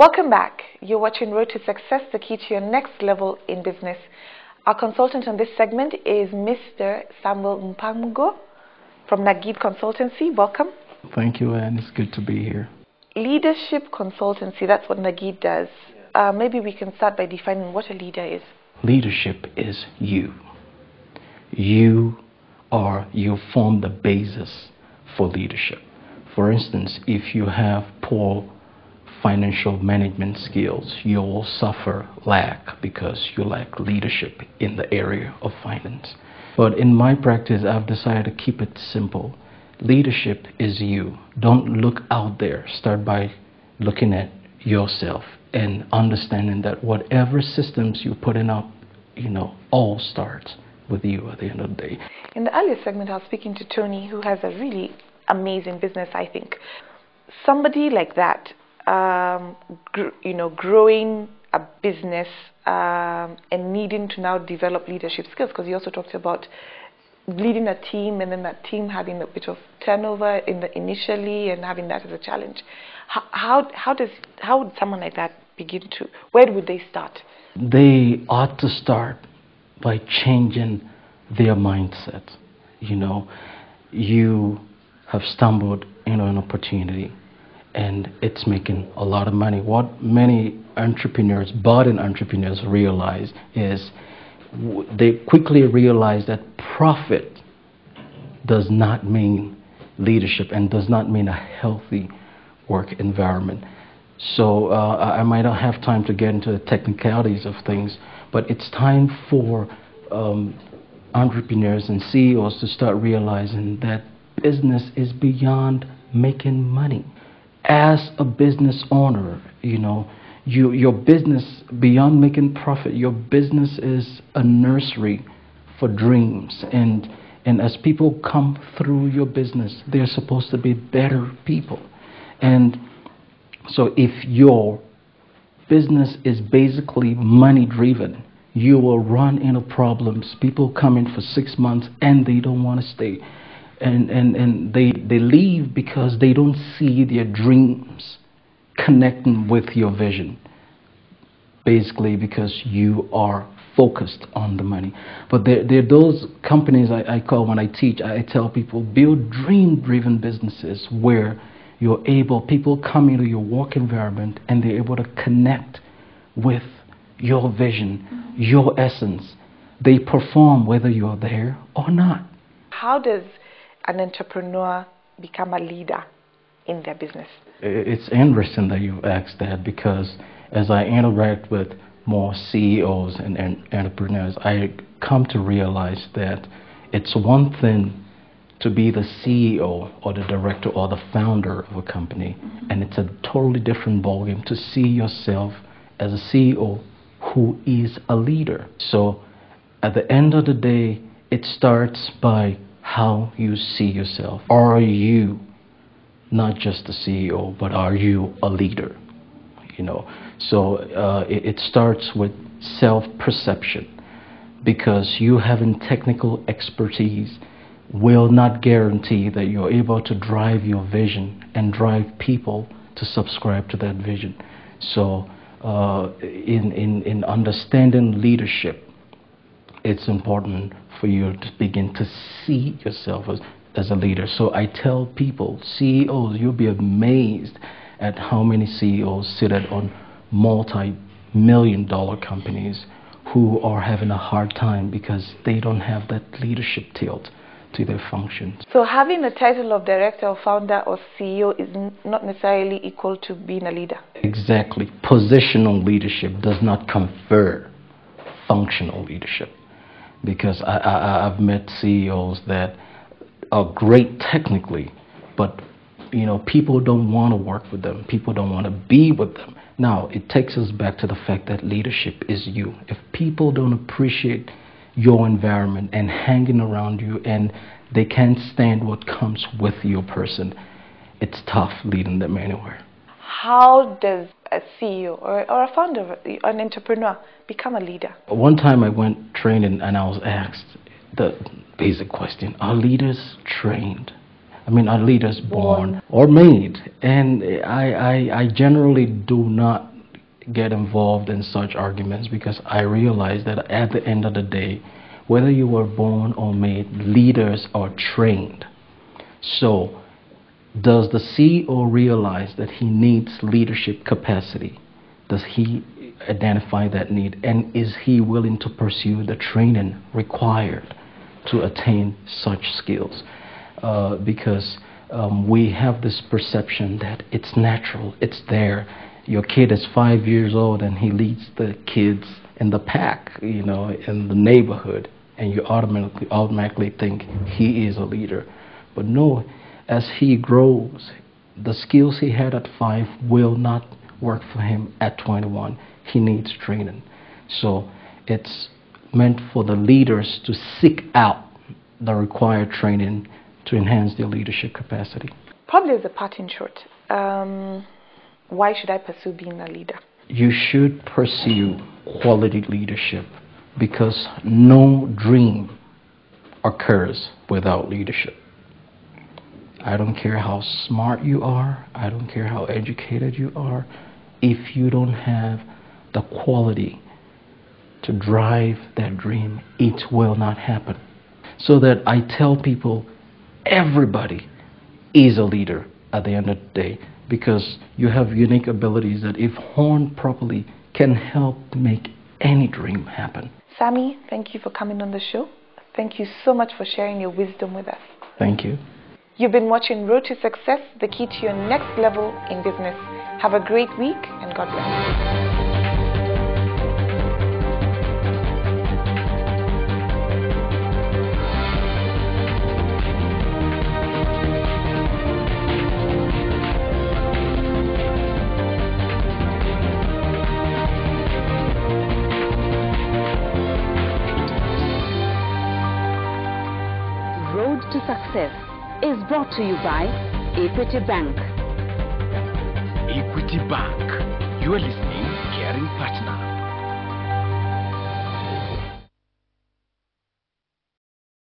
Welcome back. You're watching Road to Success, the key to your next level in business. Our consultant on this segment is Mr. Samuel Mpamugo from Nagid Consultancy. Welcome. Thank you, and it's good to be here. Leadership consultancy, that's what Nagid does. Maybe we can start by defining what a leader is. Leadership is you. You form the basis for leadership. For instance, if you have poor financial management skills, you will suffer lack because you lack leadership in the area of finance. But in my practice, I've decided to keep it simple. Leadership is you. Don't look out there. Start by looking at yourself and understanding that whatever systems you put in up, all starts with you at the end of the day. In the earlier segment, I was speaking to Tony, who has a really amazing business, I think. Somebody like that, growing a business and needing to now develop leadership skills, because he also talked about leading a team and then that team having a bit of turnover initially and having that as a challenge. How would someone like that begin to, where would they start? They ought to start by changing their mindset. You have stumbled into an opportunity and it's making a lot of money. What many budding entrepreneurs realize is they quickly realize that profit does not mean leadership and does not mean a healthy work environment. So I might not have time to get into the technicalities of things, but it's time for entrepreneurs and CEOs to start realizing that business is beyond making money. As a business owner, your business, beyond making profit, your business is a nursery for dreams. And as people come through your business, they're supposed to be better people. And so if your business is basically money driven, you will run into problems. People come in for 6 months and they don't want to stay. And they leave because they don't see their dreams connecting with your vision. Basically because you are focused on the money. But there are those companies I call, when I teach, I tell people, build dream-driven businesses where people come into your work environment and they're able to connect with your vision, your essence. They perform whether you're there or not. How does an entrepreneur become a leader in their business? It's interesting that you asked that, because as I interact with more CEOs and entrepreneurs, I come to realize that it's one thing to be the CEO or the director or the founder of a company, and it's a totally different ballgame to see yourself as a CEO who is a leader. So at the end of the day, it starts by how you see yourself. Are you not just a CEO, but are you a leader? So it starts with self-perception, because you having technical expertise will not guarantee that you're able to drive your vision and drive people to subscribe to that vision. So in understanding leadership, it's important for you to begin to see yourself as a leader. So I tell people, CEOs, you'll be amazed at how many CEOs sit on multi-million-dollar companies who are having a hard time because they don't have that leadership tilt to their functions. So having the title of director or founder or CEO is not necessarily equal to being a leader. Exactly. Positional leadership does not confer functional leadership. Because I've met CEOs that are great technically, but people don't want to work with them. People don't want to be with them. Now, it takes us back to the fact that leadership is you. If people don't appreciate your environment and hanging around you, and they can't stand what comes with your person, it's tough leading them anywhere. How does a CEO or a founder, an entrepreneur, become a leader? One time I went training and I was asked the basic question, are leaders trained? Are leaders born or made? And I generally do not get involved in such arguments because I realize that at the end of the day, whether you were born or made, leaders are trained. So, does the CEO realize that he needs leadership capacity? Does he identify that need? And is he willing to pursue the training required to attain such skills? Because we have this perception that it's natural, it's there. Your kid is 5 years old and he leads the kids in the pack, you know, in the neighborhood, and you automatically think he is a leader. But no, as he grows, the skills he had at 5 will not work for him at 21. He needs training. So it's meant for the leaders to seek out the required training to enhance their leadership capacity. Probably as a parting shot, why should I pursue being a leader? You should pursue quality leadership because no dream occurs without leadership. I don't care how smart you are, I don't care how educated you are, if you don't have the quality to drive that dream, it will not happen. So that I tell people, everybody is a leader at the end of the day, because you have unique abilities that, if honed properly, can help make any dream happen. Sammy, thank you for coming on the show. Thank you so much for sharing your wisdom with us. Thank you. You've been watching Road to Success, the key to your next level in business. Have a great week and God bless. Road to Success is brought to you by Equity Bank. Equity Bank, you are listening, caring partner.